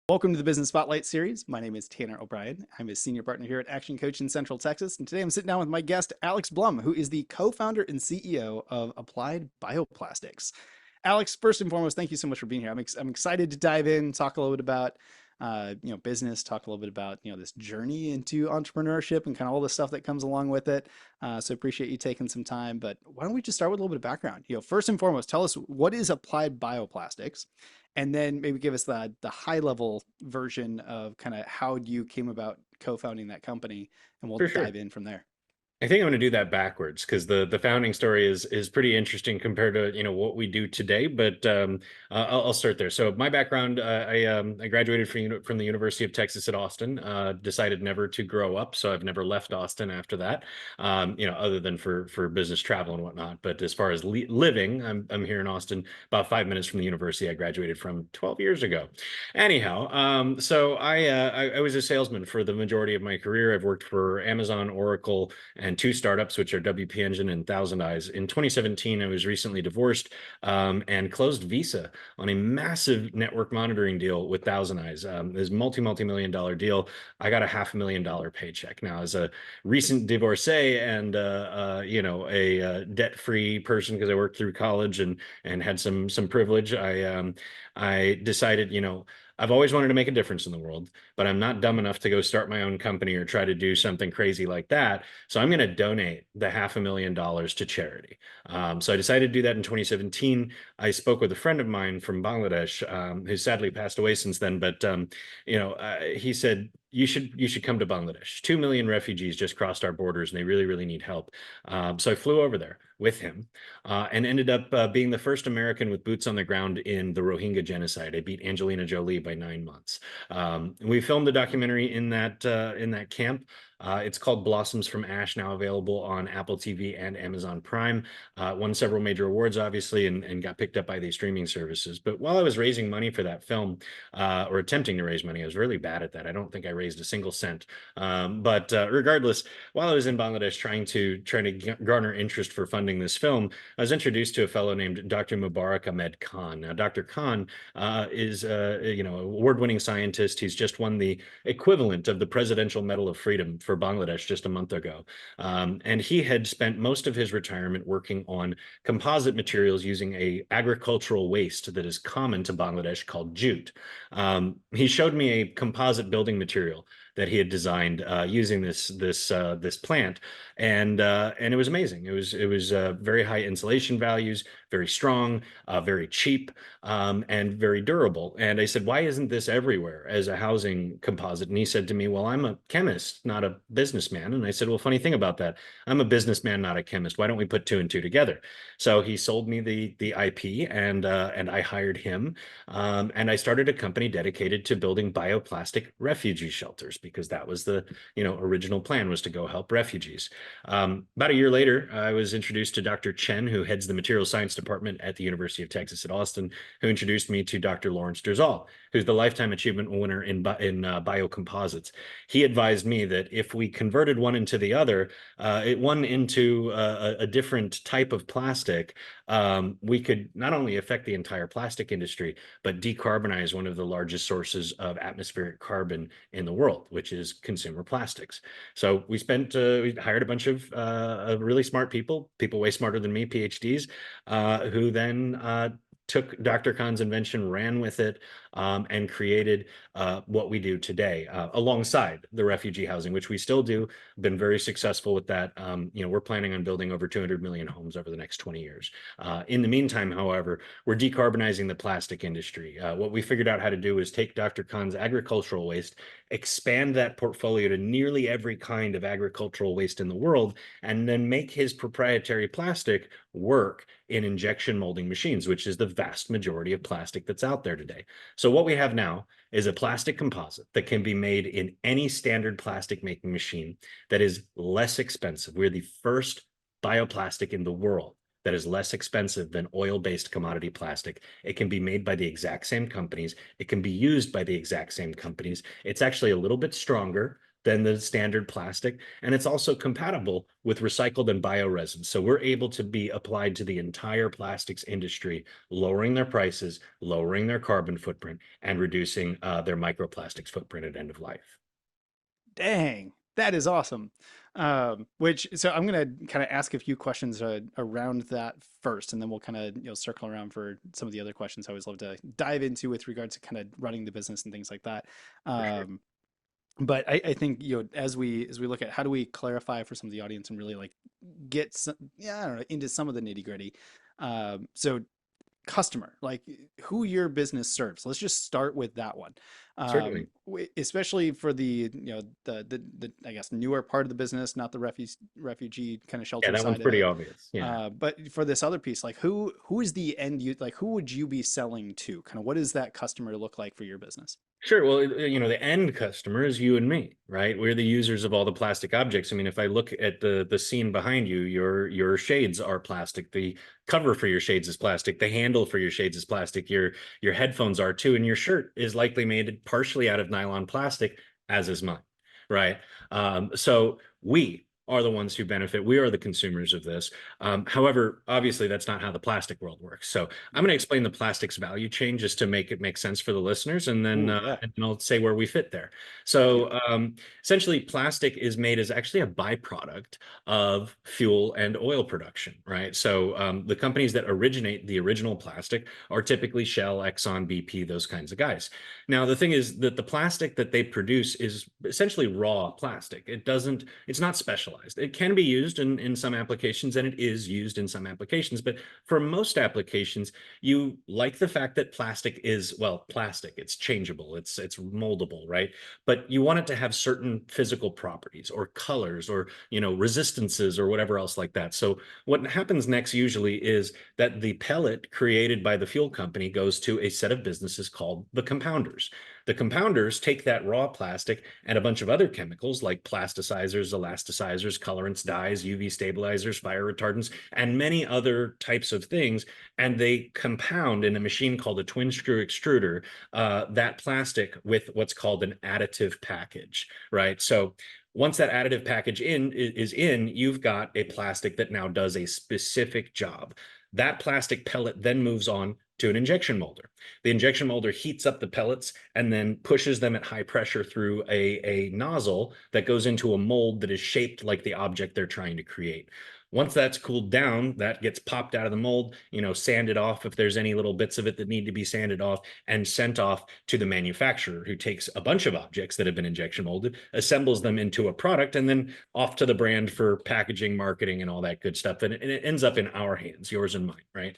Welcome to the Business Spotlight series. My name is Tanner O'Brien. I'm a senior partner here at Action Coach in Central Texas. And today I'm sitting down with my guest, Alex Blum, who is the co-founder and CEO of Applied Bioplastics. Alex, first and foremost, thank you so much for being here. I'm excited to dive in, talk a little bit about business, talk a little bit about, this journey into entrepreneurship and kind of all the stuff that comes along with it. So appreciate you taking some time. But why don't we just start with a little bit of background? First and foremost, tell us what is Applied Bioplastics, and then maybe give us the high level version of kind of how you came about co-founding that company, and we'll For dive sure. in from there. I think I'm going to do that backwards because the founding story is pretty interesting compared to what we do today. But I'll start there. So my background, I graduated from the University of Texas at Austin. Decided never to grow up, so I've never left Austin after that. Other than for business travel and whatnot. But as far as living, I'm here in Austin, about 5 minutes from the university I graduated from 12 years ago. Anyhow, so I was a salesman for the majority of my career. I've worked for Amazon, Oracle, and two startups, which are WP Engine and Thousand Eyes. In 2017, I was recently divorced and closed Visa on a massive network monitoring deal with Thousand Eyes. This multi-million dollar deal. I got a $500,000 paycheck. Now, as a recent divorcee and a debt-free person, because I worked through college and had some privilege, I decided, I've always wanted to make a difference in the world, but I'm not dumb enough to go start my own company or try to do something crazy like that. So I'm going to donate the $500,000 to charity. So I decided to do that in 2017. I spoke with a friend of mine from Bangladesh, who sadly passed away since then. But he said, you should come to Bangladesh. 2 million refugees just crossed our borders, and they really need help. So I flew over there with him and ended up being the first American with boots on the ground in the Rohingya genocide. I beat Angelina Jolie by 9 months. We filmed a documentary in that camp. It's called Blossoms from Ash, now available on Apple TV and Amazon Prime. Won several major awards, obviously, and got picked up by these streaming services. But while I was raising money for that film, or attempting to raise money, I was really bad at that. I don't think I raised a single cent. But regardless, while I was in Bangladesh trying to garner interest for funding this film, I was introduced to a fellow named Dr. Mubarak Ahmed Khan. Now, Dr. Khan is award-winning scientist. He's just won the equivalent of the Presidential Medal of Freedom for Bangladesh just a month ago. And he had spent most of his retirement working on composite materials using a agricultural waste that is common to Bangladesh called jute. He showed me a composite building material that he had designed using this plant, and it was amazing. It was very high insulation values, very strong, very cheap, and very durable. And I said, why isn't this everywhere as a housing composite? And he said to me, well, I'm a chemist, not a businessman. And I said, well, funny thing about that, I'm a businessman, not a chemist. Why don't we put two and two together? So he sold me the IP, and I hired him, and I started a company dedicated to building bioplastic refugee shelters, because that was the original plan, was to go help refugees. About a year later, I was introduced to Dr. Chen, who heads the material science department at the University of Texas at Austin, who introduced me to Dr. Lawrence Derzal, who's the Lifetime Achievement winner in biocomposites. He advised me that if we converted one into the other, one into a different type of plastic, we could not only affect the entire plastic industry, but decarbonize one of the largest sources of atmospheric carbon in the world, which is consumer plastics. So we hired a bunch of really smart people way smarter than me, PhDs, who then took Dr. Khan's invention, ran with it, and created what we do today, alongside the refugee housing, which we still do. Been very successful with that. We're planning on building over 200 million homes over the next 20 years. In the meantime, however, we're decarbonizing the plastic industry. What we figured out how to do is take Dr. Khan's agricultural waste, expand that portfolio to nearly every kind of agricultural waste in the world, and then make his proprietary plastic work in injection molding machines, which is the vast majority of plastic that's out there today. So what we have now is a plastic composite that can be made in any standard plastic making machine that is less expensive. We're the first bioplastic in the world that is less expensive than oil-based commodity plastic. It can be made by the exact same companies. It can be used by the exact same companies. It's actually a little bit stronger, than the standard plastic, and it's also compatible with recycled and bioresins. So we're able to be applied to the entire plastics industry, lowering their prices, lowering their carbon footprint, and reducing their microplastics footprint at end of life. Dang, that is awesome. So I'm gonna kind of ask a few questions around that first, and then we'll kind of circle around for some of the other questions I always love to dive into with regards to kind of running the business and things like that. For sure. Um, but I think as we look at how do we clarify for some of the audience and really like get some, yeah, I don't know, into some of the nitty gritty. So customer, like who your business serves. Let's just start with that one. Certainly. Especially for the I guess newer part of the business, not the refugee kind of Yeah, shelter that one's side of pretty it. obvious. Yeah. But for this other piece, like who is the end you like who would you be selling to? Kind of what does that customer look like for your business? Sure. Well, the end customer is you and me, right? We're the users of all the plastic objects. I mean, if I look at the scene behind you, your shades are plastic. The cover for your shades is plastic. The handle for your shades is plastic. Your headphones are too, and your shirt is likely made partially out of nylon plastic, as is mine, right? So we are the ones who benefit. We are the consumers of this. However, obviously, that's not how the plastic world works. So I'm going to explain the plastics value chain just to make it make sense for the listeners, Ooh, yeah. and then I'll say where we fit there. Yeah. So essentially, plastic is made as actually a byproduct of fuel and oil production, right? So the companies that originate the original plastic are typically Shell, Exxon, BP, those kinds of guys. Now, the thing is that the plastic that they produce is essentially raw plastic. It's not specialized. It can be used in some applications, and it is used in some applications, but for most applications, you like the fact that plastic is, well, plastic. It's changeable. It's moldable, right? But you want it to have certain physical properties or colors or, resistances or whatever else like that. So what happens next usually is that the pellet created by the fuel company goes to a set of businesses called the compounders. The compounders take that raw plastic and a bunch of other chemicals like plasticizers, elasticizers, colorants, dyes, UV stabilizers, fire retardants, and many other types of things, and they compound in a machine called a twin screw extruder that plastic with what's called an additive package, right? So once that additive package is in, you've got a plastic that now does a specific job. That plastic pellet then moves on to an injection molder. The injection molder heats up the pellets and then pushes them at high pressure through a nozzle that goes into a mold that is shaped like the object they're trying to create. Once that's cooled down, that gets popped out of the mold, sanded off if there's any little bits of it that need to be sanded off, and sent off to the manufacturer, who takes a bunch of objects that have been injection molded, assembles them into a product, and then off to the brand for packaging, marketing, and all that good stuff. And it ends up in our hands, yours and mine, right?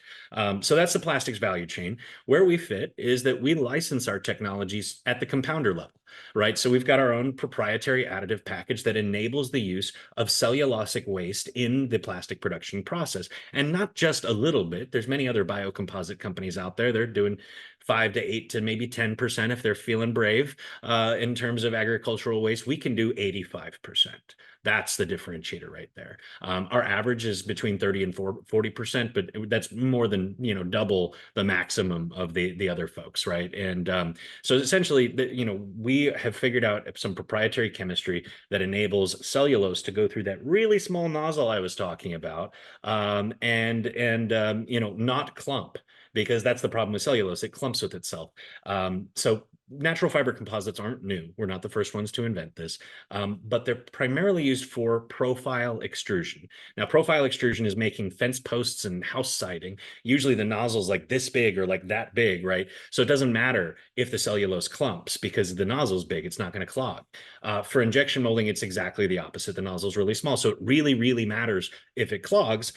So that's the plastics value chain. Where we fit is that we license our technologies at the compounder level, right? So we've got our own proprietary additive package that enables the use of cellulosic waste in the plastic production process. And not just a little bit. There's many other biocomposite companies out there. They're doing 5 to 8 to maybe 10% if they're feeling brave in terms of agricultural waste. We can do 85%. That's the differentiator right there. Our average is between 30 and 40%, but that's more than double the maximum of the other folks, right? And so essentially, we have figured out some proprietary chemistry that enables cellulose to go through that really small nozzle I was talking about, and not clump, because that's the problem with cellulose. It clumps with itself. So natural fiber composites aren't new. We're not the first ones to invent this, but they're primarily used for profile extrusion. Now, profile extrusion is making fence posts and house siding. Usually the nozzle's like this big or like that big, right? So it doesn't matter if the cellulose clumps because the nozzle's big, it's not going to clog. For injection molding, it's exactly the opposite. The nozzle's really small. So it really, really matters if it clogs.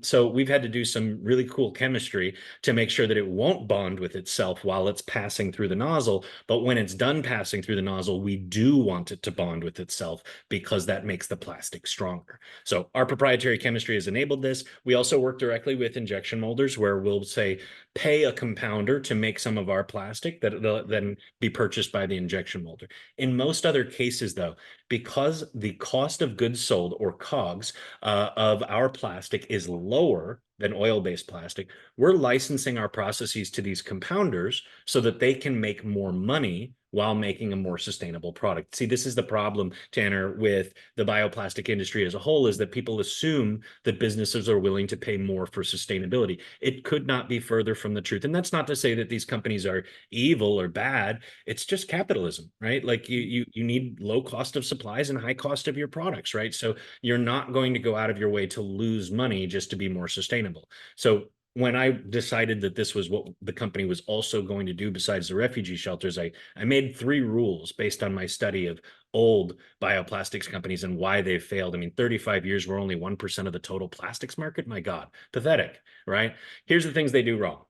So we've had to do some really cool chemistry to make sure that it won't bond with itself while it's passing through the nozzle. But when it's done passing through the nozzle, we do want it to bond with itself because that makes the plastic stronger. So our proprietary chemistry has enabled this. We also work directly with injection molders where we'll say, pay a compounder to make some of our plastic that will then be purchased by the injection molder. In most other cases, though, because the cost of goods sold, or COGS, of our plastic is lower than oil-based plastic, we're licensing our processes to these compounders so that they can make more money while making a more sustainable product. See, this is the problem, Tanner, with the bioplastic industry as a whole, is that people assume that businesses are willing to pay more for sustainability. It could not be further from the truth. And that's not to say that these companies are evil or bad. It's just capitalism, right? Like you need low cost of supplies and high cost of your products, right? So you're not going to go out of your way to lose money just to be more sustainable. So when I decided that this was what the company was also going to do besides the refugee shelters, I made 3 rules based on my study of old bioplastics companies and why they've failed. I mean, 35 years, we're only 1% of the total plastics market. My God, pathetic, right? Here's the things they do wrong.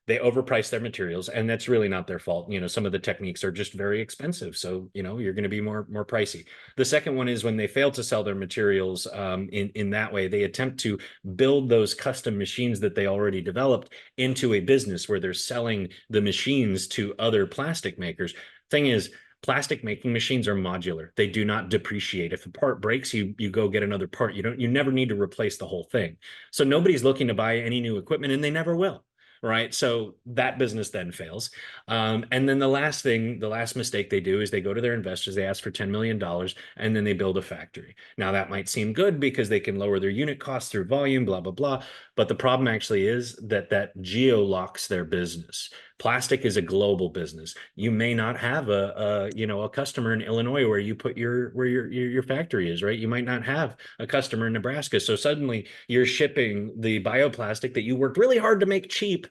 They overprice their materials, and that's really not their fault. Some of the techniques are just very expensive. So, you're going to be more pricey. The second one is when they fail to sell their materials in that way, they attempt to build those custom machines that they already developed into a business where they're selling the machines to other plastic makers. Thing is, plastic making machines are modular. They do not depreciate. If a part breaks, you go get another part. You never need to replace the whole thing. So nobody's looking to buy any new equipment, and they never will. Right. So that business then fails. And then the last mistake they do is they go to their investors, they ask for $10 million, and then they build a factory. Now, that might seem good because they can lower their unit costs through volume, blah, blah, blah. But the problem actually is that geo-locks their business. Plastic is a global business. You may not have a customer in Illinois where you put your factory is, right? You might not have a customer in Nebraska. So suddenly you're shipping the bioplastic that you worked really hard to make cheap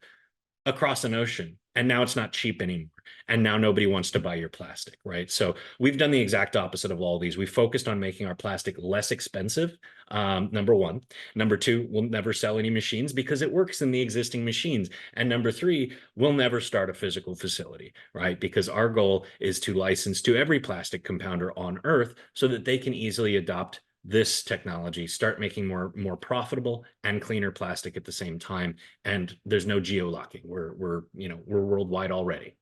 across an ocean, and now it's not cheap anymore, and now nobody wants to buy your plastic, right? So we've done the exact opposite of all these. We focused on making our plastic less expensive. Number one. Number two, we'll never sell any machines because it works in the existing machines. And number three, we'll never start a physical facility, right? Because our goal is to license to every plastic compounder on earth so that they can easily adopt this technology, start making more profitable and cleaner plastic at the same time. And there's no geo-locking. We're worldwide already.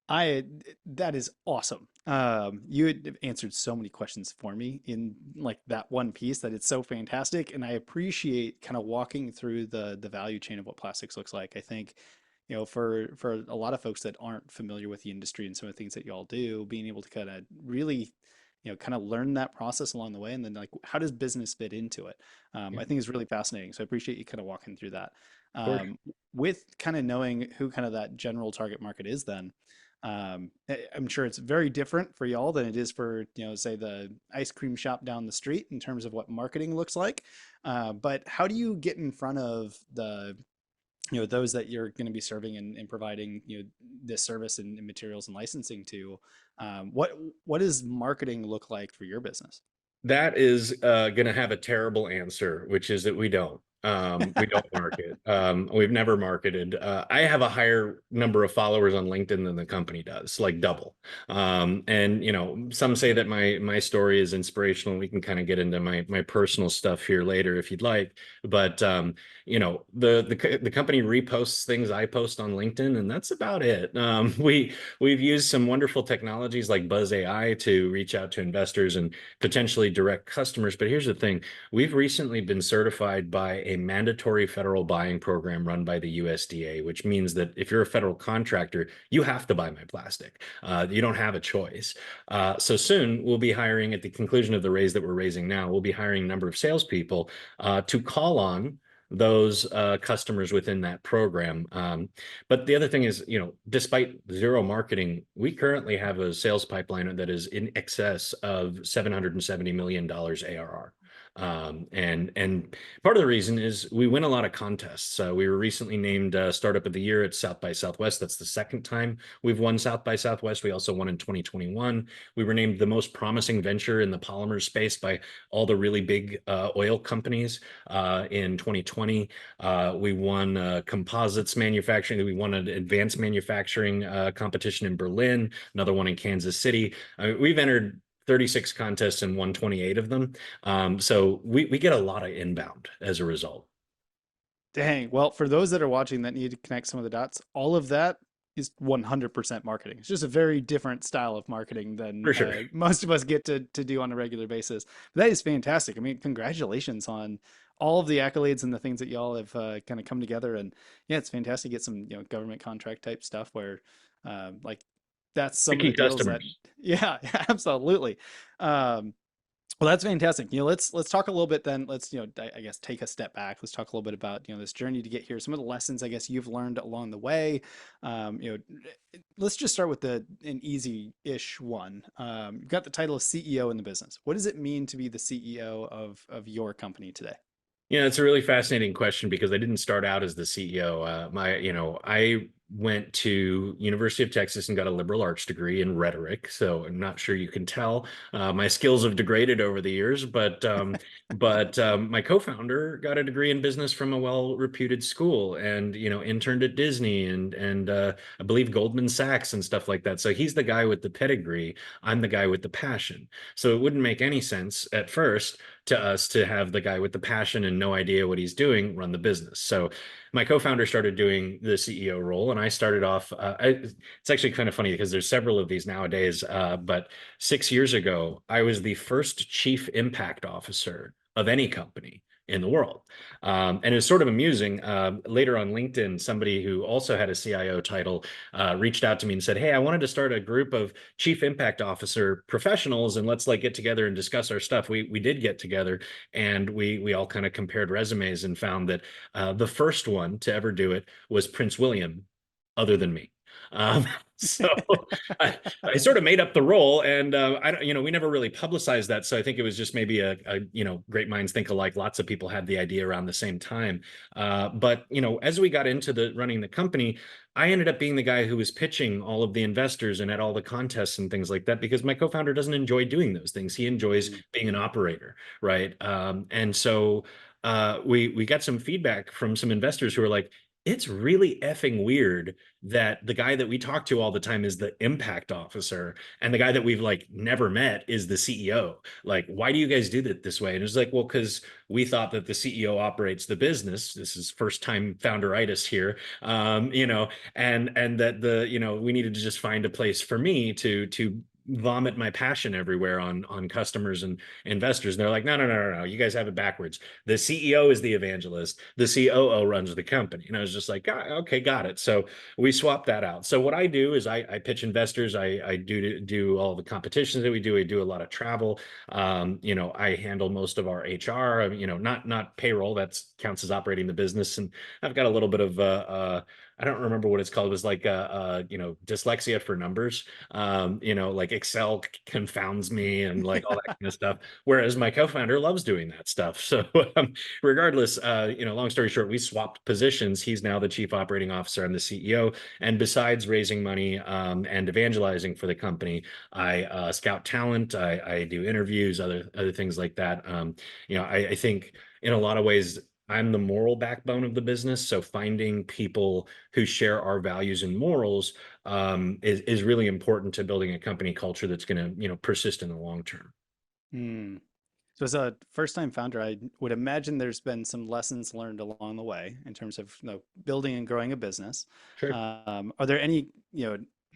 I That is awesome. You had answered so many questions for me in like that one piece that it's so fantastic, and I appreciate kind of walking through the value chain of what plastics looks like. I think, for a lot of folks that aren't familiar with the industry and some of the things that y'all do, being able to kind of really, kind of learn that process along the way, and then like how does business fit into it, Yeah, I think is really fascinating. So I appreciate you kind of walking through that. of course. With kind of knowing who kind of that general target market is, then I'm sure it's very different for y'all than it is for, say the ice cream shop down the street in terms of what marketing looks like. But how do you get in front of those that you're going to be serving and providing, this service and materials and licensing to? What does marketing look like for your business? That is going to have a terrible answer, which is that we don't. We don't market. We've never marketed. I have a higher number of followers on LinkedIn than the company does, like double. And some say that my story is inspirational. We can kind of get into my personal stuff here later if you'd like. But the company reposts things I post on LinkedIn, and that's about it. We've used some wonderful technologies like Buzz AI to reach out to investors and potentially direct customers. But here's the thing. We've recently been certified by a mandatory federal buying program run by the USDA, which means that if you're a federal contractor, you have to buy my plastic. You don't have a choice. So soon we'll be hiring, at the conclusion of the raise that we're raising now, we'll be hiring a number of salespeople to call on those customers within that program. But the other thing is, despite zero marketing, we currently have a sales pipeline that is in excess of $770 million ARR. And part of the reason is we win a lot of contests. We were recently named Startup of the Year at South by Southwest. That's the second time we've won South by Southwest. We also won in 2021. We were named the most promising venture in the polymer space by all the really big oil companies in 2020. We won composites manufacturing. We won an advanced manufacturing competition in Berlin, another one in Kansas City. We've entered 36 contests and won 28 of them. So we get a lot of inbound as a result. Dang. Well, for those that are watching that need to connect some of the dots, all of that is 100% marketing. It's just a very different style of marketing than For sure. most of us get to do on a regular basis. But that is fantastic. I mean, congratulations on all of the accolades and the things that y'all have kind of come together. And yeah, it's fantastic to get some government contract type stuff where like that's some of Picky the deals that, customers. yeah, absolutely. Um, well, that's fantastic. Let's talk a little bit then. Let's, I guess take a step back. Let's talk a little bit about, this journey to get here. Some of the lessons I guess you've learned along the way. Um, you know, let's just start with an easy-ish one. You've got the title of CEO in the business. What does it mean to be the CEO of your company today? Yeah, it's a really fascinating question because I didn't start out as the CEO. I went to University of Texas and got a liberal arts degree in rhetoric. So I'm not sure you can tell. My skills have degraded over the years, but my co-founder got a degree in business from a well-reputed school, and interned at Disney and I believe Goldman Sachs and stuff like that. So he's the guy with the pedigree. I'm the guy with the passion. So it wouldn't make any sense at first to us to have the guy with the passion and no idea what he's doing run the business. So my co-founder started doing the CEO role, and I started off. It's actually kind of funny because there's several of these nowadays. But 6 years ago, I was the first chief impact officer of any company in the world. And it's sort of amusing. Later on LinkedIn, somebody who also had a CIO title reached out to me and said, "Hey, I wanted to start a group of chief impact officer professionals, and let's like get together and discuss our stuff." We did get together, and we all kind of compared resumes and found that the first one to ever do it was Prince William, other than me. Um, so I sort of made up the role, and I don't, we never really publicized that. So I think it was just maybe a great minds think alike. Lots of people had the idea around the same time. But as we got into the running the company, I ended up being the guy who was pitching all of the investors and at all the contests and things like that because my co-founder doesn't enjoy doing those things. He enjoys Mm. being an operator, right? And so we got some feedback from some investors who were like, it's really effing weird that the guy that we talk to all the time is the impact officer and the guy that we've like never met is the CEO. Like, why do you guys do that this way? And it's like, well, because we thought that the CEO operates the business. This is first time founderitis here. And that we needed to just find a place for me to vomit my passion everywhere on customers and investors. And they're like, no, you guys have it backwards. The CEO is the evangelist. The COO runs the company. And I was just like, okay, got it. So we swapped that out. So what I do is I pitch investors. I do all the competitions that we do. I do a lot of travel. I handle most of our HR. Not payroll. That counts as operating the business. And I've got a little bit of I don't remember what it's called. It was like dyslexia for numbers. Like Excel confounds me and like all that kind of stuff. Whereas my co-founder loves doing that stuff. So regardless, long story short, we swapped positions. He's now the chief operating officer. I'm the CEO. And besides raising money and evangelizing for the company, I scout talent. I do interviews, other things like that. I think in a lot of ways, I'm the moral backbone of the business. So finding people who share our values and morals is really important to building a company culture that's going to persist in the long term. Mm. So as a first-time founder, I would imagine there's been some lessons learned along the way in terms of, building and growing a business. Sure. Are there any,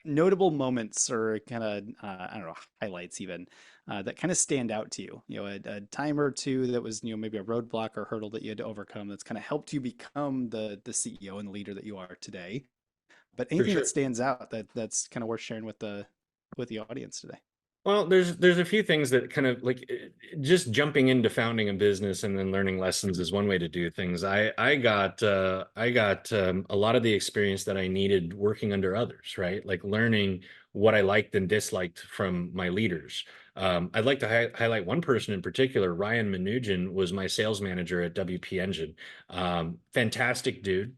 notable moments or kind of, I don't know, highlights even that kind of stand out to you? A time or two that was, maybe a roadblock or hurdle that you had to overcome that's kind of helped you become the CEO and the leader that you are today. But For anything that sure. stands out that's kind of worth sharing with the audience today. Well, there's a few things that kind of like just jumping into founding a business and then learning lessons is one way to do things. I got a lot of the experience that I needed working under others, right? Like learning what I liked and disliked from my leaders. I'd like to highlight one person in particular. Ryan Manoogian was my sales manager at WP Engine. Fantastic dude.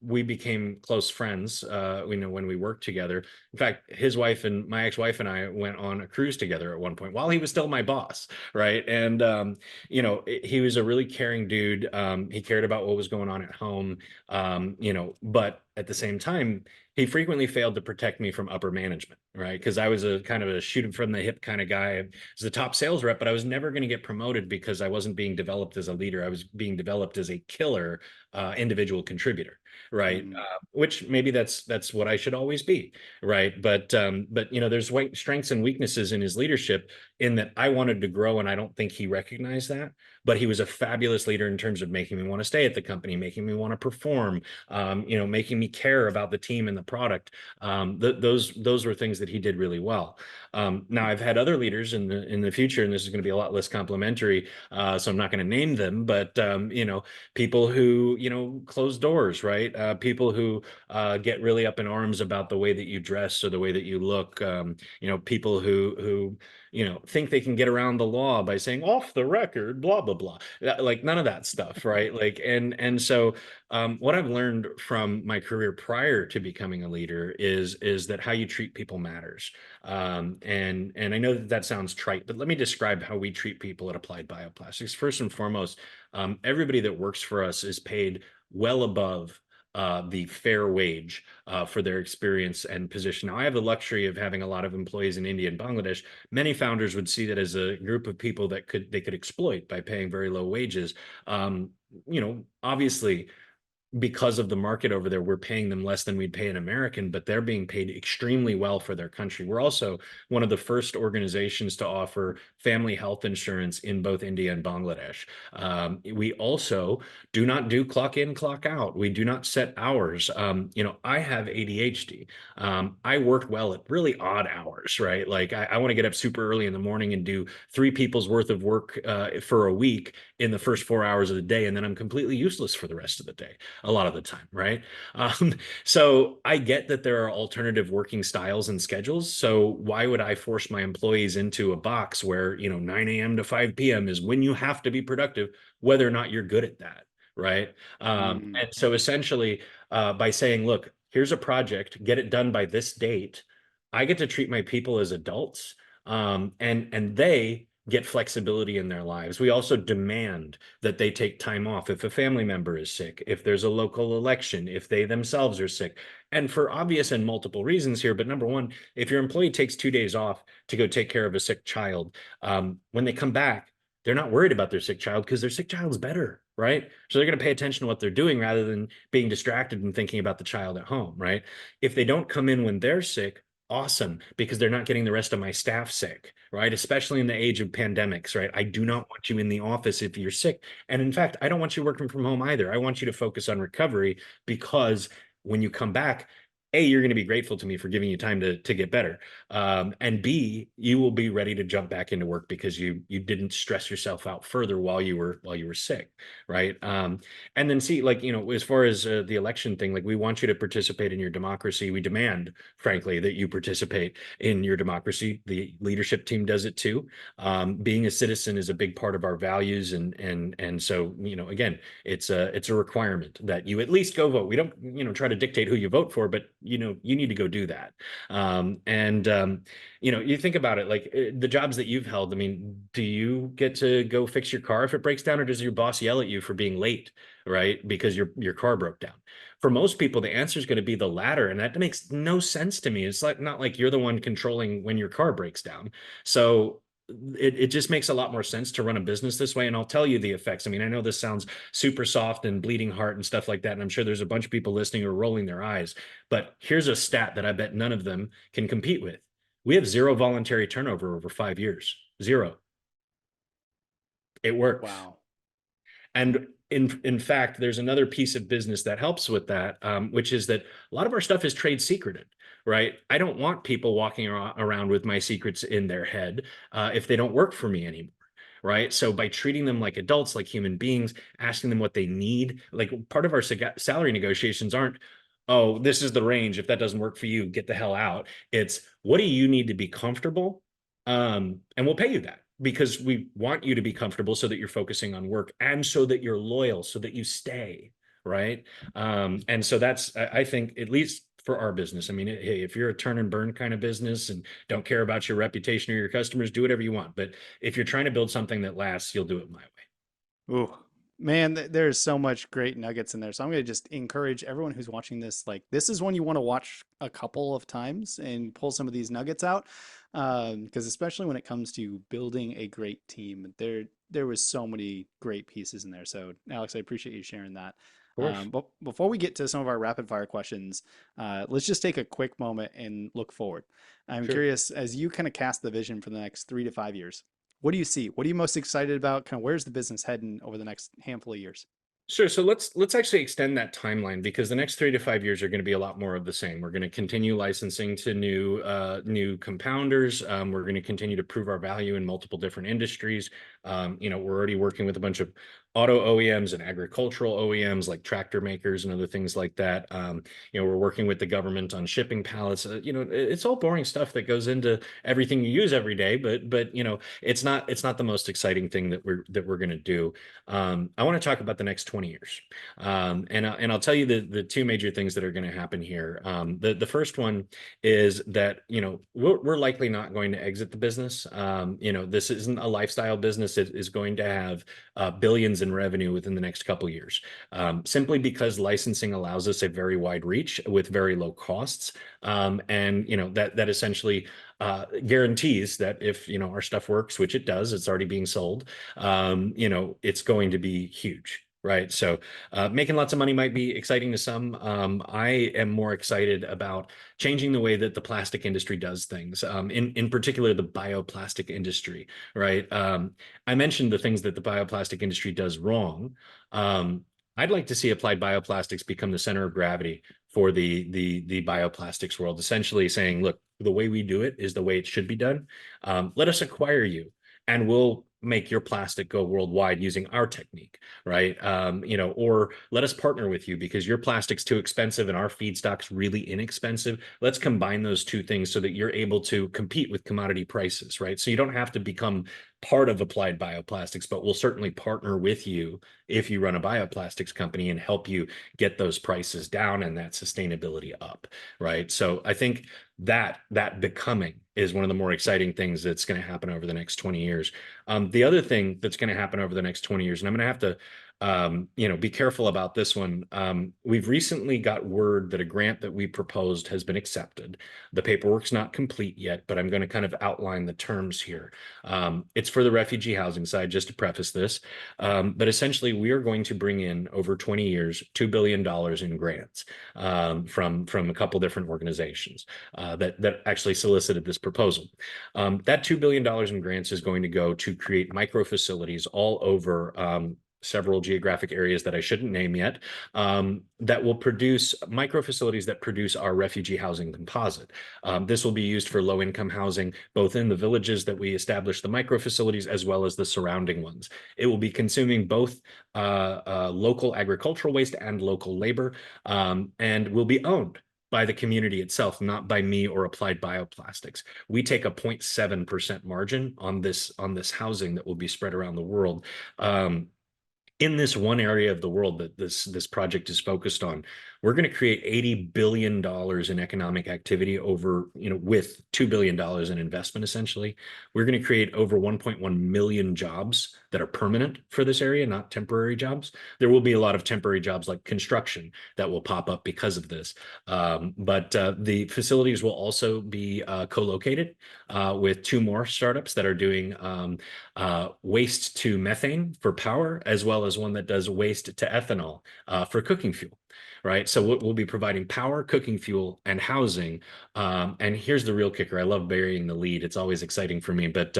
We became close friends, when we worked together. In fact, his wife and my ex-wife and I went on a cruise together at one point while he was still my boss, right? And he was a really caring dude. He cared about what was going on at home, but at the same time, he frequently failed to protect me from upper management, right? Because I was a kind of a shoot from the hip kind of guy. I was the top sales rep, but I was never going to get promoted because I wasn't being developed as a leader. I was being developed as a killer individual contributor, right? Mm. Which maybe that's what I should always be, right? But there's strengths and weaknesses in his leadership. in that I wanted to grow, and I don't think he recognized that. But he was a fabulous leader in terms of making me want to stay at the company, making me want to perform, making me care about the team and the product. Those were things that he did really well. Now I've had other leaders in the future, and this is going to be a lot less complimentary, so I'm not going to name them, but people who close doors, right? People who get really up in arms about the way that you dress or the way that you look. People who think they can get around the law by saying off the record, blah blah blah. Like none of that stuff, right? Like so what I've learned from my career prior to becoming a leader is that how you treat people matters. And I know that sounds trite, but let me describe how we treat people at Applied Bioplastics. First and foremost, everybody that works for us is paid well above the fair wage for their experience and position. Now, I have the luxury of having a lot of employees in India and Bangladesh. Many founders would see that as a group of people that they could exploit by paying very low wages. Obviously, because of the market over there, we're paying them less than we'd pay an American, but they're being paid extremely well for their country. We're also one of the first organizations to offer family health insurance in both India and Bangladesh. We also do not do clock in, clock out. We do not set hours. I have ADHD. I work well at really odd hours, right? Like I want to get up super early in the morning and do three people's worth of work for a week in the first 4 hours of the day, and then I'm completely useless for the rest of the day a lot of the time, right? Um, so I get that there are alternative working styles and schedules. So why would I force my employees into a box where 9 a.m. to 5 p.m. is when you have to be productive, whether or not you're good at that, right? Mm. And so essentially, by saying, look, here's a project, get it done by this date, I get to treat my people as adults, and they get flexibility in their lives. We also demand that they take time off if a family member is sick, if there's a local election, if they themselves are sick. And for obvious and multiple reasons here, but number one, if your employee takes 2 days off to go take care of a sick child, when they come back, they're not worried about their sick child because their sick child's better, right? So they're going to pay attention to what they're doing rather than being distracted and thinking about the child at home, right? If they don't come in when they're sick, awesome, because they're not getting the rest of my staff sick, right? Especially in the age of pandemics, right? I do not want you in the office if you're sick. And in fact, I don't want you working from home either. I want you to focus on recovery, because when you come back, A, you're going to be grateful to me for giving you time to get better. And B, you will be ready to jump back into work because you didn't stress yourself out further while you were sick, right? And then C, like, as far as the election thing, like we want you to participate in your democracy. We demand, frankly, that you participate in your democracy. The leadership team does it too. Being a citizen is a big part of our values, and so again, it's a requirement that you at least go vote. We don't try to dictate who you vote for, but you need to go do that. You think about it, like the jobs that you've held. I mean, do you get to go fix your car if it breaks down, or does your boss yell at you for being late, right? Because your car broke down. For most people, the answer is going to be the latter, and that makes no sense to me. It's like not like you're the one controlling when your car breaks down. So it just makes a lot more sense to run a business this way. And I'll tell you the effects. I mean, I know this sounds super soft and bleeding heart and stuff like that, and I'm sure there's a bunch of people listening who are rolling their eyes. But here's a stat that I bet none of them can compete with. We have zero voluntary turnover over 5 years. Zero. It works. Wow. And in fact, there's another piece of business that helps with that, which is that a lot of our stuff is trade secreted, right? I don't want people walking around with my secrets in their head if they don't work for me anymore. Right. So by treating them like adults, like human beings, asking them what they need, like part of our salary negotiations aren't, oh, this is the range. If that doesn't work for you, get the hell out. It's what do you need to be comfortable? And we'll pay you that, because we want you to be comfortable so that you're focusing on work and so that you're loyal, so that you stay, right? And so that's, I think, at least for our business. I mean, hey, if you're a turn and burn kind of business and don't care about your reputation or your customers, do whatever you want. But if you're trying to build something that lasts, you'll do it my way. Ooh, Man, there's so much great nuggets in there. So I'm going to just encourage everyone who's watching this, like this is one you want to watch a couple of times and pull some of these nuggets out. Because especially when it comes to building a great team, there was so many great pieces in there. So Alex, I appreciate you sharing that. Of course. But before we get to some of our rapid fire questions, let's just take a quick moment and look forward. I'm Sure. curious, as you kind of cast the vision for the next 3 to 5 years, what do you see? What are you most excited about? Kind of where's the business heading over the next handful of years? Sure. So let's actually extend that timeline because the next 3 to 5 years are going to be a lot more of the same. We're going to continue licensing to new compounders. We're going to continue to prove our value in multiple different industries. We're already working with a bunch of auto OEMs and agricultural OEMs like tractor makers and other things like that. We're working with the government on shipping pallets. It's all boring stuff that goes into everything you use every day, but it's not the most exciting thing that we're going to do. I want to talk about the next 20 years. And I'll tell you the two major things that are going to happen here. The first one is that, we're likely not going to exit the business. This isn't a lifestyle business. It is going to have billions in revenue within the next couple years, simply because licensing allows us a very wide reach with very low costs. And that essentially guarantees that if our stuff works, which it does, it's already being sold. It's going to be huge. Right. So making lots of money might be exciting to some. I am more excited about changing the way that the plastic industry does things, in particular, the bioplastic industry. Right. I mentioned the things that the bioplastic industry does wrong. I'd like to see Applied Bioplastics become the center of gravity for the bioplastics world, essentially saying, look, the way we do it is the way it should be done. Let us acquire you and we'll make your plastic go worldwide using our technique, right? Or let us partner with you because your plastic's too expensive and our feedstock's really inexpensive. Let's combine those two things so that you're able to compete with commodity prices, right? So you don't have to become part of Applied Bioplastics, but we'll certainly partner with you if you run a bioplastics company and help you get those prices down and that sustainability up, right? So I think that becoming is one of the more exciting things that's going to happen over the next 20 years. The other thing that's going to happen over the next 20 years, and I'm going to have to be careful about this one. We've recently got word that a grant that we proposed has been accepted. The paperwork's not complete yet, but I'm going to kind of outline the terms here. It's for the refugee housing side, just to preface this. But essentially, we are going to bring in over 20 years, $2 billion in grants from a couple different organizations that actually solicited this proposal. That $2 billion in grants is going to go to create micro facilities all over several geographic areas that I shouldn't name yet, that will produce micro facilities that produce our refugee housing composite. This will be used for low-income housing, both in the villages that we establish the micro facilities as well as the surrounding ones. It will be consuming both local agricultural waste and local labor, and will be owned by the community itself, not by me or Applied Bioplastics. We take a 0.7% margin on this housing that will be spread around the world. In this one area of the world that this project is focused on, we're going to create $80 billion in economic activity over, with $2 billion in investment, essentially. We're going to create over 1.1 million jobs that are permanent for this area, not temporary jobs. There will be a lot of temporary jobs like construction that will pop up because of this. But the facilities will also be co-located with two more startups that are doing waste to methane for power, as well as one that does waste to ethanol for cooking fuel. Right. So we'll be providing power, cooking fuel, and housing. And here's the real kicker. I love burying the lead. It's always exciting for me. But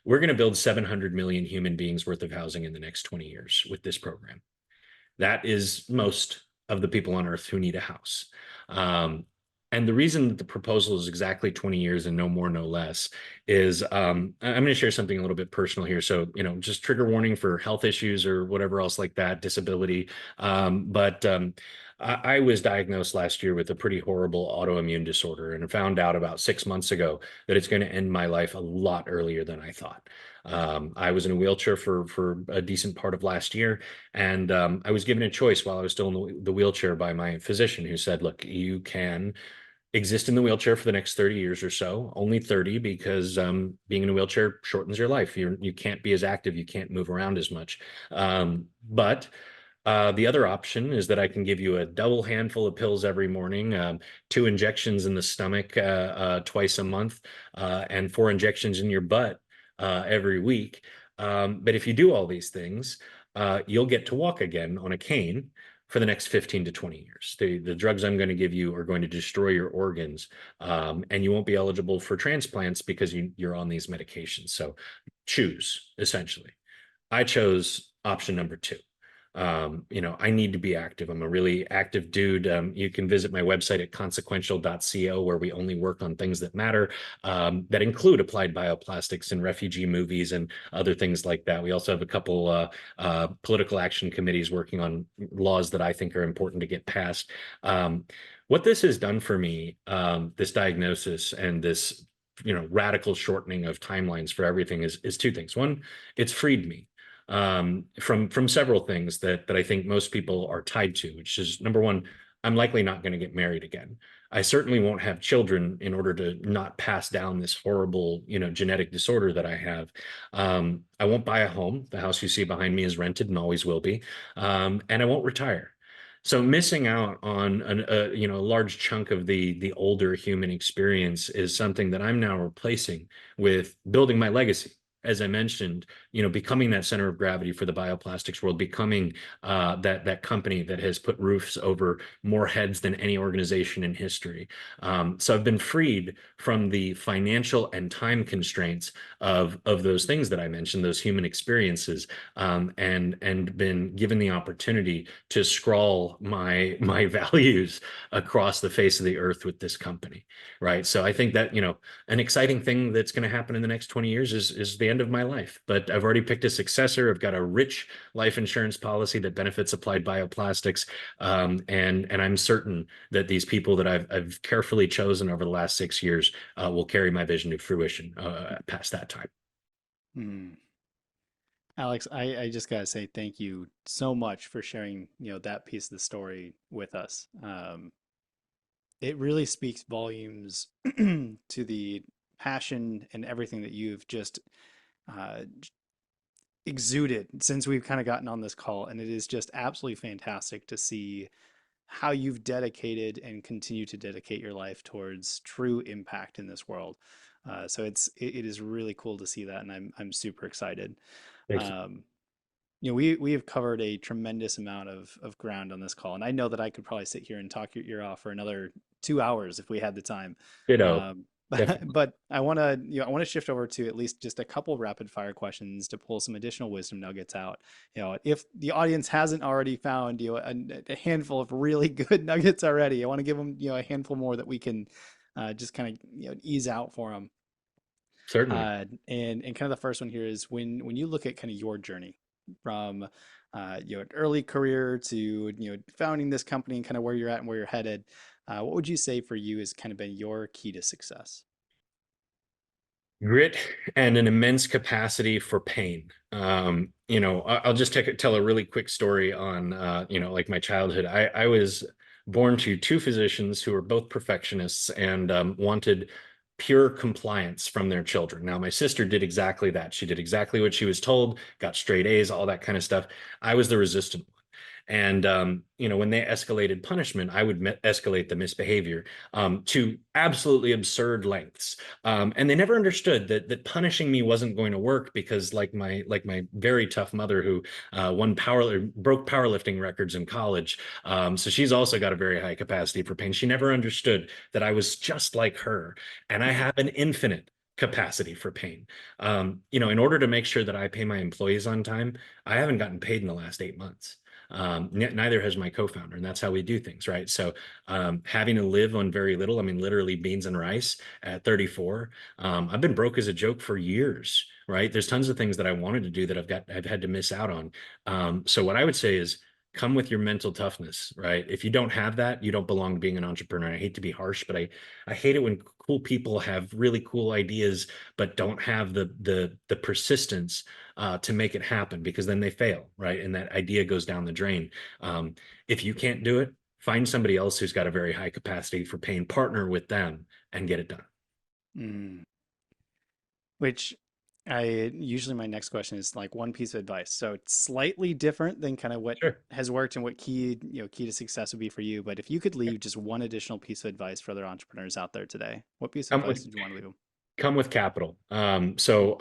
we're going to build 700 million human beings worth of housing in the next 20 years with this program. That is most of the people on Earth who need a house. And the reason that the proposal is exactly 20 years and no more, no less, is I'm going to share something a little bit personal here. So, just trigger warning for health issues or whatever else like that, disability. But I was diagnosed last year with a pretty horrible autoimmune disorder and found out about 6 months ago that it's going to end my life a lot earlier than I thought. I was in a wheelchair for a decent part of last year, and I was given a choice while I was still in the wheelchair by my physician, who said, look, you can exist in the wheelchair for the next 30 years or so, only 30 because being in a wheelchair shortens your life. You can't be as active, you can't move around as much. But the other option is that I can give you a double handful of pills every morning, 2 injections in the stomach twice a month, and 4 injections in your butt every week. But if you do all these things, you'll get to walk again on a cane for the next 15 to 20 years. The drugs I'm going to give you are going to destroy your organs, and you won't be eligible for transplants because you're on these medications. So choose, essentially. I chose option number two. I need to be active. I'm a really active dude. You can visit my website at consequential.co, where we only work on things that matter, that include applied bioplastics and refugee movies and other things like that. We also have a couple political action committees working on laws that I think are important to get passed. What this has done for me, this diagnosis and this radical shortening of timelines for everything is two things. One, it's freed me from several things that I think most people are tied to, which is number one, I'm likely not going to get married again. I certainly won't have children in order to not pass down this horrible, genetic disorder that I have. I won't buy a home. The house you see behind me is rented and always will be. And I won't retire. So missing out on a large chunk of the older human experience is something that I'm now replacing with building my legacy. As I mentioned, becoming that center of gravity for the bioplastics world, becoming that company that has put roofs over more heads than any organization in history. So I've been freed from the financial and time constraints of those things that I mentioned, those human experiences, and been given the opportunity to scrawl my values across the face of the earth with this company, right? So I think that an exciting thing that's going to happen in the next 20 years is the end of my life. But I've already picked a successor. I've got a rich life insurance policy that benefits Applied Bioplastics, and I'm certain that these people that I've carefully chosen over the last 6 years will carry my vision to fruition past that time. Hmm. Alex, I just gotta say thank you so much for sharing, that piece of the story with us. It really speaks volumes to the passion and everything that you've just uh, exuded since we've kind of gotten on this call. And it is just absolutely fantastic to see how you've dedicated and continue to dedicate your life towards true impact in this world. So it is really cool to see that, and I'm super excited. Thank you. Um, we have covered a tremendous amount of ground on this call, and I know that I could probably sit here and talk your ear off for another 2 hours if we had the time. Ditto. Um, Definitely. but I want to shift over to at least just a couple rapid fire questions to pull some additional wisdom nuggets out. If the audience hasn't already found a handful of really good nuggets already, I want to give them a handful more that we can just kind of ease out for them. Certainly. And kind of the first one here is when you look at kind of your journey from an early career to founding this company and kind of where you're at and where you're headed, what would you say for you has kind of been your key to success? Grit and an immense capacity for pain. I'll just tell a really quick story on, like my childhood. I was born to two physicians who were both perfectionists and wanted pure compliance from their children. Now, my sister did exactly that. She did exactly what she was told, got straight A's, all that kind of stuff. I was the resistant one. And when they escalated punishment, I would escalate the misbehavior to absolutely absurd lengths. And they never understood that punishing me wasn't going to work because, like my very tough mother who broke powerlifting records in college, so she's also got a very high capacity for pain. She never understood that I was just like her, and I have an infinite capacity for pain. In order to make sure that I pay my employees on time, I haven't gotten paid in the last 8 months. Neither has my co-founder, and that's how we do things, right? So having to live on very little, I mean, literally beans and rice at 34. I've been broke as a joke for years, right? There's tons of things that I wanted to do that I've had to miss out on. So what I would say is come with your mental toughness, right? If you don't have that, you don't belong to being an entrepreneur. I hate to be harsh, but I hate it when cool people have really cool ideas but don't have the persistence to make it happen, because then they fail, right? And that idea goes down the drain. If you can't do it, find somebody else who's got a very high capacity for pain, partner with them, and get it done. Mm. Which I usually my next question is like one piece of advice. So it's slightly different than kind of what Sure. has worked and what key to success would be for you. But if you could leave just one additional piece of advice for other entrepreneurs out there today, what piece of Come advice with did you want to leave them? come with capital. So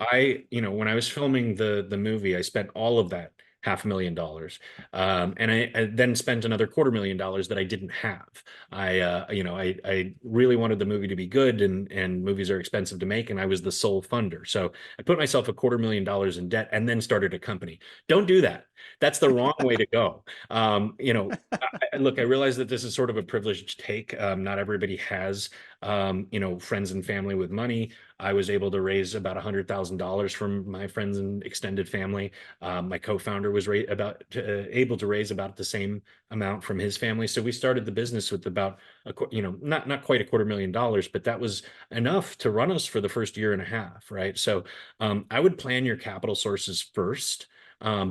when I was filming the movie, I spent all of that $500,000, and I then spent another $250,000 that I didn't have. I really wanted the movie to be good, and movies are expensive to make, and I was the sole funder. So I put myself $250,000 in debt and then started a company. Don't do that. That's the wrong way to go. Look, I realize that this is sort of a privileged take. Not everybody has, friends and family with money. I was able to raise about $100,000 from my friends and extended family. My co-founder was able to raise about the same amount from his family. So we started the business with about not quite $250,000, but that was enough to run us for the first year and a half, right? So I would plan your capital sources first.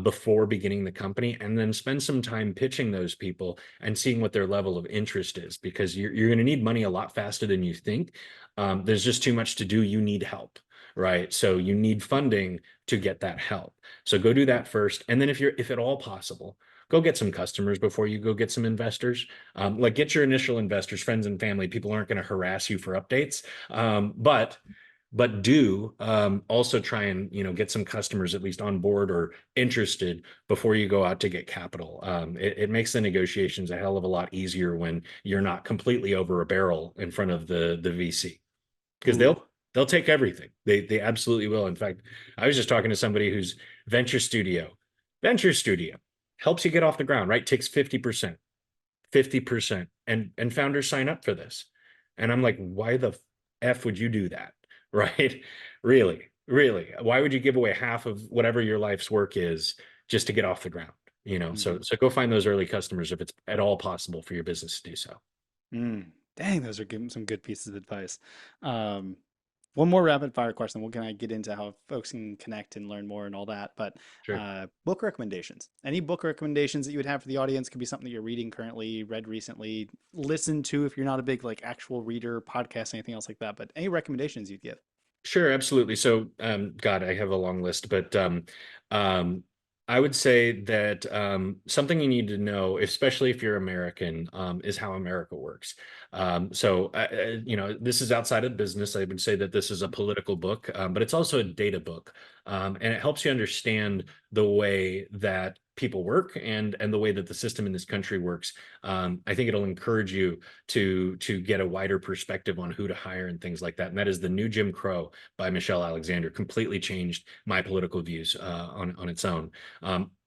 Before beginning the company, and then spend some time pitching those people and seeing what their level of interest is, because you're going to need money a lot faster than you think. There's just too much to do. You need help, right? So you need funding to get that help. So go do that first. And then if at all possible, go get some customers before you go get some investors. Like get your initial investors, friends and family. People aren't going to harass you for updates. But do also try and get some customers at least on board or interested before you go out to get capital. It makes the negotiations a hell of a lot easier when you're not completely over a barrel in front of the VC, because Ooh. they'll take everything. They absolutely will. In fact, I was just talking to somebody who's venture studio helps you get off the ground, right? Takes 50%, and founders sign up for this. And I'm like, why the F would you do that? Right? Really, really. Why would you give away half of whatever your life's work is just to get off the ground? So Hmm. go find those early customers if it's at all possible for your business to do so. Mm. Dang, those are some good pieces of advice. Um, One more rapid fire question. We'll kind of get into how folks can connect and learn more and all that. But Sure. book recommendations. Any book recommendations that you would have for the audience? Could be something that you're reading currently, read recently, listen to if you're not a big like actual reader, podcast, anything else like that. But any recommendations you'd give? Sure, absolutely. So, God, I have a long list, but um, I would say that something you need to know, especially if you're American, is how America works. This is outside of business. I would say that this is a political book, but it's also a data book, and it helps you understand the way that people work and the way that the system in this country works. I think it'll encourage you to get a wider perspective on who to hire and things like that. And that is The New Jim Crow by Michelle Alexander. Completely changed my political views on its own.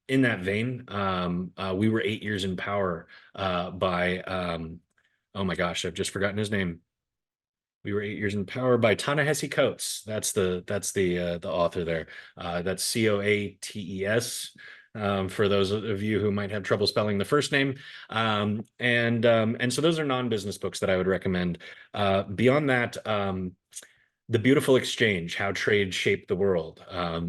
In that vein, We Were 8 Years in Power by oh my gosh, I've just forgotten his name. We Were 8 Years in Power by Ta-Nehisi Coates. That's the author there. That's Coates. For those of you who might have trouble spelling the first name, and so those are non-business books that I would recommend. Beyond that, The Beautiful Exchange: How Trade Shaped the World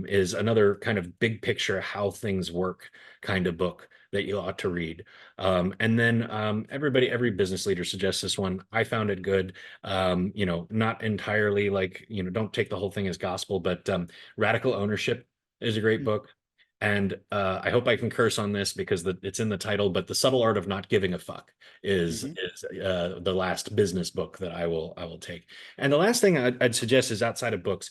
is another kind of big picture how things work kind of book that you ought to read. And then every business leader suggests this one. I found it good. Not entirely like, don't take the whole thing as gospel, but Radical Ownership is a great book. And I hope I can curse on this because it's in the title, but The Subtle Art of Not Giving a Fuck is Mm-hmm. is the last business book that I will take. And the last thing I'd suggest is, outside of books,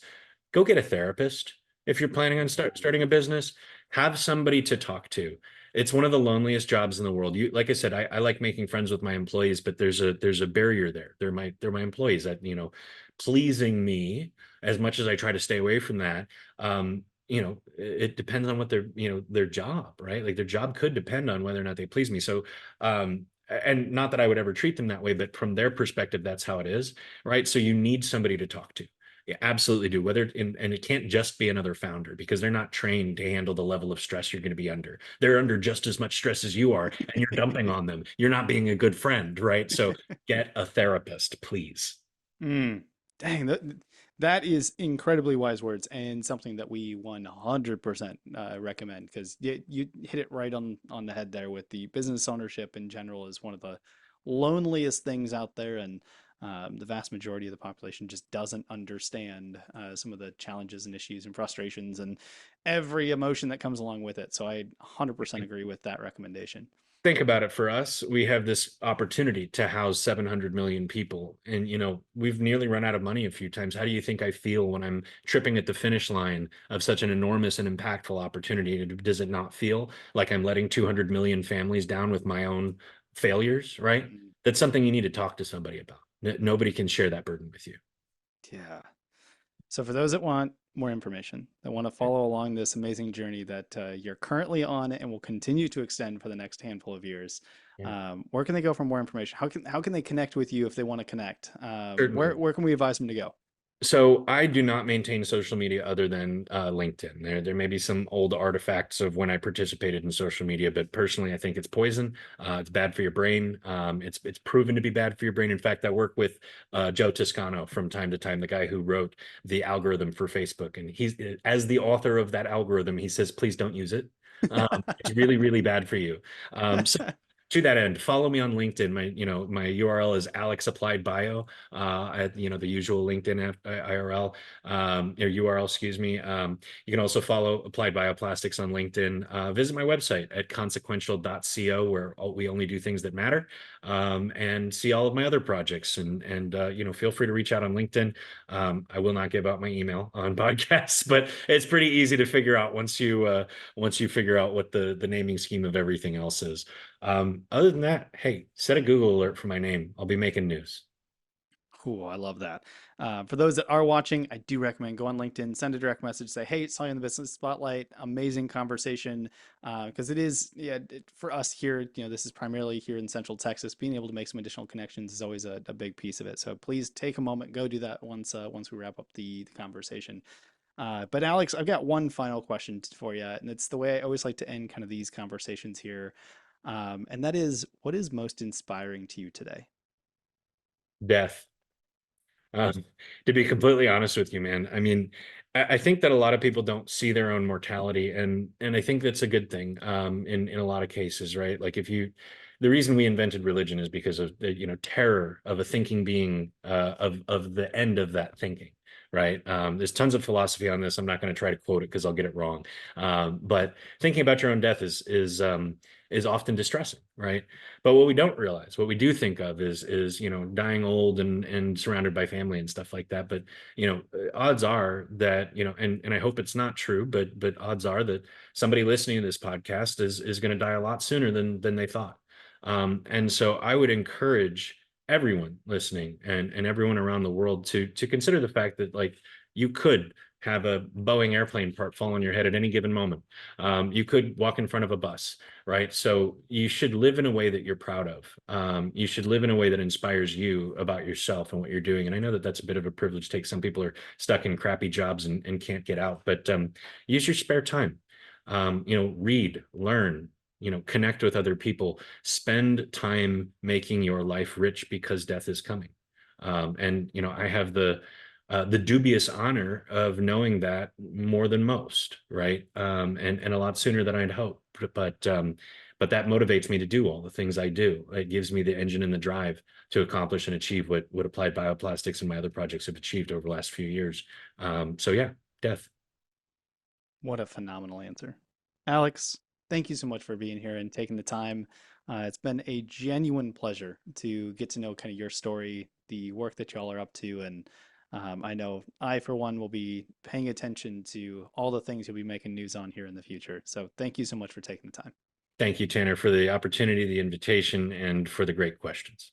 go get a therapist. If you're planning on starting a business, have somebody to talk to. It's one of the loneliest jobs in the world. Like I said, I like making friends with my employees, but there's a barrier there. They're my employees that, pleasing me, as much as I try to stay away from that. It depends on what their job, right? Like their job could depend on whether or not they please me. So, and not that I would ever treat them that way, but from their perspective, that's how it is, right? So you need somebody to talk to. You absolutely do. And it can't just be another founder, because they're not trained to handle the level of stress you're going to be under. They're under just as much stress as you are, and you're dumping on them. You're not being a good friend, right? So get a therapist, please. Mm. Dang, that is incredibly wise words and something that we 100% recommend because you hit it right on the head there with the business ownership in general is one of the loneliest things out there, and the vast majority of the population just doesn't understand some of the challenges and issues and frustrations and every emotion that comes along with it. So I 100% agree with that recommendation. Think about it. For us, we have this opportunity to house 700 million people, and we've nearly run out of money a few times. How do you think I feel when I'm tripping at the finish line of such an enormous and impactful opportunity? Does it not feel like I'm letting 200 million families down with my own failures, right? Mm, That's something you need to talk to somebody about. Nobody can share that burden with you. yeah. So for those that want more information, that want to follow along this amazing journey that you're currently on and will continue to extend for the next handful of years, Yeah. where can they go for more information? How can they connect with you if they want to connect? Certainly. Where can we advise them to go? So I do not maintain social media other than LinkedIn. There may be some old artifacts of when I participated in social media, but personally, I think it's poison. It's bad for your brain. It's proven to be bad for your brain. In fact, I work with Joe Toscano from time to time, the guy who wrote the algorithm for Facebook, and he's as the author of that algorithm, he says, please don't use it. It's really, really bad for you. So to that end, follow me on LinkedIn. My URL is Alex Applied Bio, at the usual LinkedIn IRL, or URL, excuse me. You can also follow Applied Bioplastics on LinkedIn. Visit my website at consequential.co, where we only do things that matter, and see all of my other projects. And feel free to reach out on LinkedIn. I will not give out my email on podcasts, but it's pretty easy to figure out once you figure out what the naming scheme of everything else is. Other than that, hey, set a Google alert for my name. I'll be making news. Cool, I love that. For those that are watching, I do recommend go on LinkedIn, send a direct message, say, "Hey, saw you in the business spotlight." Amazing conversation, because it is, yeah, for us here. This is primarily here in Central Texas. Being able to make some additional connections is always a big piece of it. So please take a moment, go do that once we wrap up the conversation. But Alex, I've got one final question for you, and it's the way I always like to end kind of these conversations here, and that is, what is most inspiring to you today? Death. To be completely honest with you, man, I mean, I think that a lot of people don't see their own mortality, and I think that's a good thing, in a lot of cases, right? Like the reason we invented religion is because of the terror of a thinking being, of the end of that thinking, right? There's tons of philosophy on this. I'm not going to try to quote it because I'll get it wrong, but thinking about your own death is often distressing, right? But what we don't realize, what we do think of is dying old and surrounded by family and stuff like that. But odds are that and I hope it's not true, but odds are that somebody listening to this podcast is going to die a lot sooner than they thought. And so I would encourage everyone listening and everyone around the world to consider the fact that, like, you could have a Boeing airplane part fall on your head at any given moment. You could walk in front of a bus, right? So you should live in a way that you're proud of. You should live in a way that inspires you about yourself and what you're doing. And I know that that's a bit of a privilege take. Some people are stuck in crappy jobs and can't get out, but use your spare time. Read, learn, connect with other people, spend time making your life rich, because death is coming. And I have the dubious honor of knowing that more than most, right? And a lot sooner than I'd hoped. But that motivates me to do all the things I do. It gives me the engine and the drive to accomplish and achieve what Applied Bioplastics and my other projects have achieved over the last few years. So yeah, death. What a phenomenal answer. Alex, thank you so much for being here and taking the time. It's been a genuine pleasure to get to know kind of your story, the work that y'all are up to, and I know I, for one, will be paying attention to all the things you'll be making news on here in the future. So thank you so much for taking the time. Thank you, Tanner, for the opportunity, the invitation, and for the great questions.